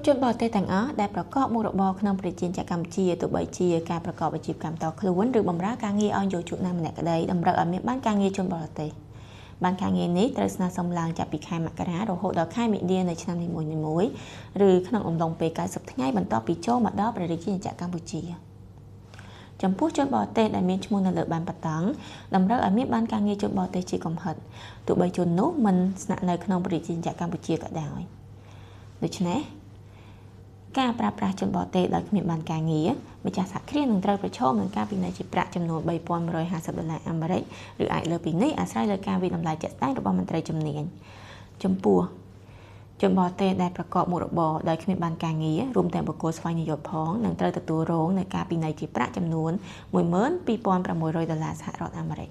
ជនបរទេសទាំងអស់ដែលប្រកបមុខរបរក្នុងប្រជាជាតិកម្ពុជាទោះបីជាការប្រកបអាជីវកម្មតខ្លួនឬបម្រើការងារឲ្យយុវជនណាម្នាក់ក្តីតម្រូវឲ្យមានបានការងារជនបរទេសបានការងារនេះត្រូវស្នើសុំឡើងចាប់ពីខែមករារហូតដល់ខែមិនិនានៃឆ្នាំនីមួយៗឬក្នុងអំឡុងពេល90ថ្ងៃបន្ទាប់ពីចូលមកដល់ព្រះរាជាណាចក្រកម្ពុជាចំពោះជនបរទេសដែលមានឈ្មោះនៅលើបានបតង់តម្រូវឲ្យមានបានការងារជនបរទេសជាកំហិតទោះបីជននោះមិនស្នាក់នៅក្នុងព្រះរាជាណាចក្រកម្ពុជាក៏ដោយដូច្នេះការប្រើប្រាស់ជនបរទេសដោយគ្មានបានការងារម្ចាស់សហគ្រាសនឹងត្រូវប្រឈមនឹងការពិន័យជាប្រាក់ចំនួន$3,150អាមេរិកឬអាចលើពីនេះអាស្រ័យលើការវិនិច្ឆ័យជាក់ស្ដែងរបស់មន្ត្រីជំនាញចំពោះជនបរទេសដែលប្រកបមុខរបរដោយគ្មានបានការងាររួមទាំងបុគ្គលស្វ័យនិយោជន៍ផងនឹងត្រូវទទួលរងនឹងការពិន័យជាប្រាក់ចំនួន$12,600សហរដ្ឋអាមេរិក